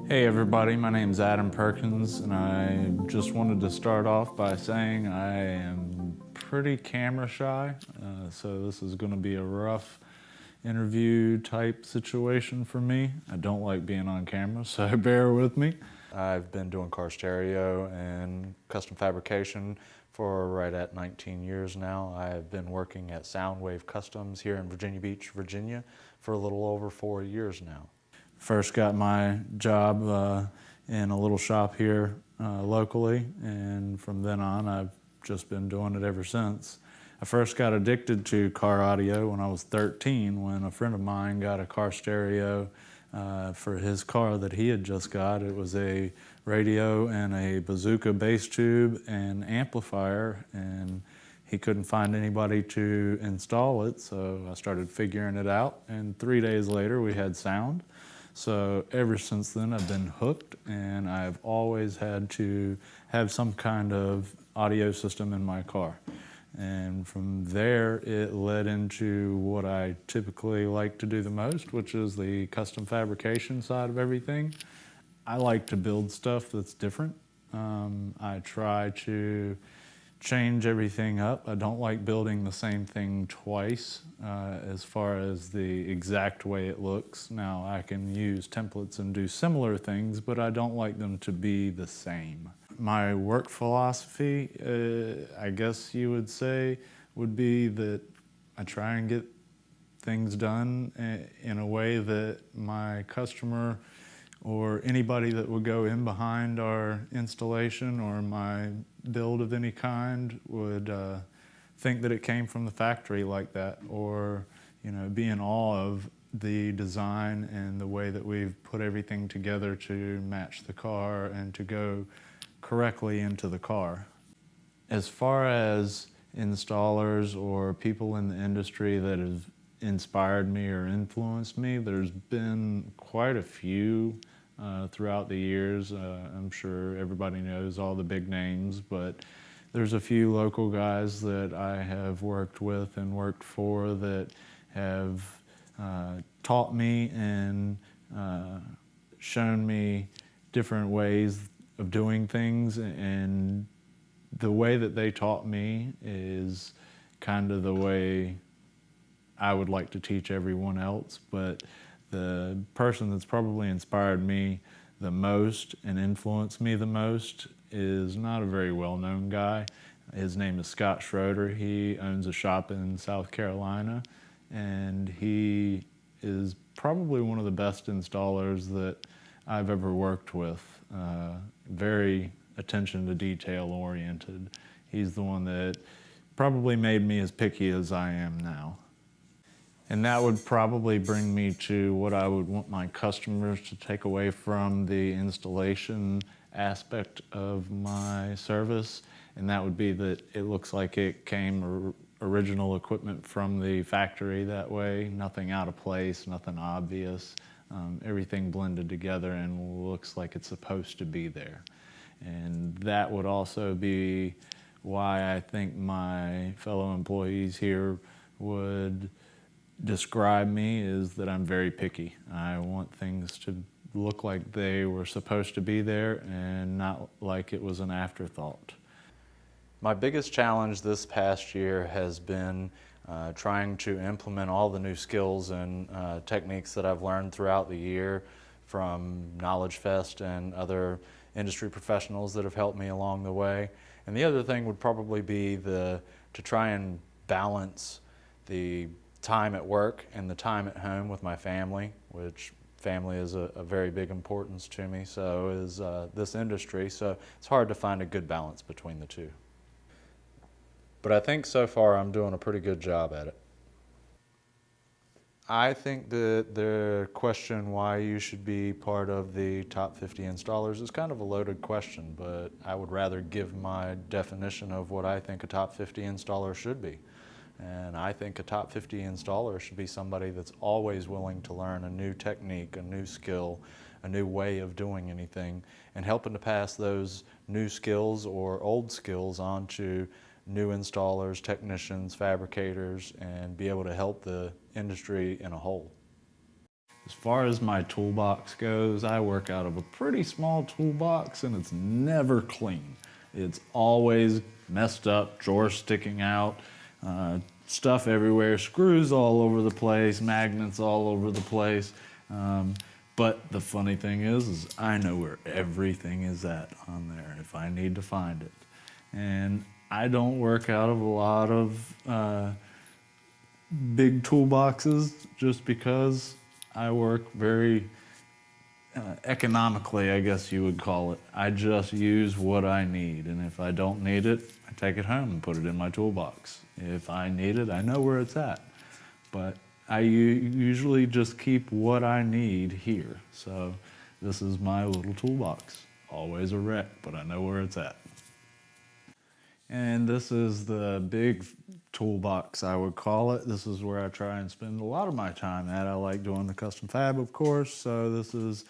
Hey everybody, my name is Adam Perkins, and I just wanted to start off by saying I am pretty camera shy, so this is going to be a rough interview type situation for me. I don't like being on camera, so bear with me. I've been doing car stereo and custom fabrication for right at 19 years now. I've been working at Soundwave Customs here in Virginia Beach, Virginia for a little over 4 years now. First got my job in a little shop here locally, and from then on I've just been doing it ever since. I first got addicted to car audio when I was 13, when a friend of mine got a car stereo for his car that he had just got. It was a radio and a bazooka bass tube and amplifier, and he couldn't find anybody to install it, so I started figuring it out, and 3 days later we had sound. So ever since then I've been hooked, and I've always had to have some kind of audio system in my car. And from there it led into what I typically like to do the most, which is the custom fabrication side of everything. I like to build stuff that's different. I try to change everything up. I don't like building the same thing twice as far as the exact way it looks. Now, I can use templates and do similar things, but I don't like them to be the same. My work philosophy, I guess you would say, would be that I try and get things done in a way that my customer or anybody that would go in behind our installation or my build of any kind would think that it came from the factory like that, or be in awe of the design and the way that we've put everything together to match the car and to go correctly into the car. As far as installers or people in the industry that have inspired me or influenced me, there's been quite a few throughout the years. I'm sure everybody knows all the big names, but there's a few local guys that I have worked with and worked for that have taught me and shown me different ways of doing things, and the way that they taught me is kind of the way I would like to teach everyone else. But the person that's probably inspired me the most and influenced me the most is not a very well-known guy. His name is Scott Schroeder. He owns a shop in South Carolina, and he is probably one of the best installers that I've ever worked with. Very attention to detail oriented. He's the one that probably made me as picky as I am now. And that would probably bring me to what I would want my customers to take away from the installation aspect of my service. And that would be that it looks like it came original equipment from the factory that way. Nothing out of place, nothing obvious. Everything blended together and looks like it's supposed to be there. And that would also be why I think my fellow employees here would describe me, is that I'm very picky. I want things to look like they were supposed to be there and not like it was an afterthought. My biggest challenge this past year has been trying to implement all the new skills and techniques that I've learned throughout the year from Knowledge Fest and other industry professionals that have helped me along the way. And the other thing would probably be to try and balance the time at work and the time at home with my family, which family is a very big importance to me, so is this industry. So it's hard to find a good balance between the two. But I think so far I'm doing a pretty good job at it. I think that the question why you should be part of the top 50 installers is kind of a loaded question, but I would rather give my definition of what I think a top 50 installer should be. And I think a top 50 installer should be somebody that's always willing to learn a new technique, a new skill, a new way of doing anything, and helping to pass those new skills or old skills on to new installers, technicians, fabricators, and be able to help the industry in a whole. As far as my toolbox goes, I work out of a pretty small toolbox and it's never clean. It's always messed up, drawers sticking out, stuff everywhere, screws all over the place, magnets all over the place. But the funny thing is I know where everything is at on there if I need to find it. And I don't work out of a lot of big toolboxes just because I work very economically, I guess you would call it. I just use what I need, and if I don't need it, I take it home and put it in my toolbox. If I need it, I know where it's at. But I usually just keep what I need here. So this is my little toolbox. Always a wreck, but I know where it's at. And this is the big toolbox, I would call it. This is where I try and spend a lot of my time at. I like doing the custom fab, of course, so this is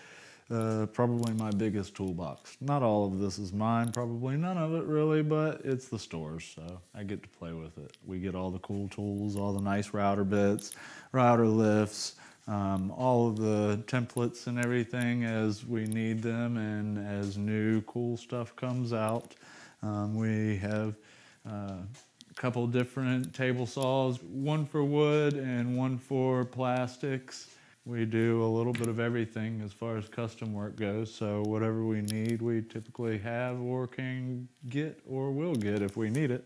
probably my biggest toolbox. Not all of this is mine, probably none of it really, but it's the store's, so I get to play with it. We get all the cool tools, all the nice router bits, router lifts, all of the templates and everything as we need them and as new cool stuff comes out. We have a couple different table saws, one for wood and one for plastics. We do a little bit of everything as far as custom work goes, so whatever we need we typically have or can get or will get if we need it.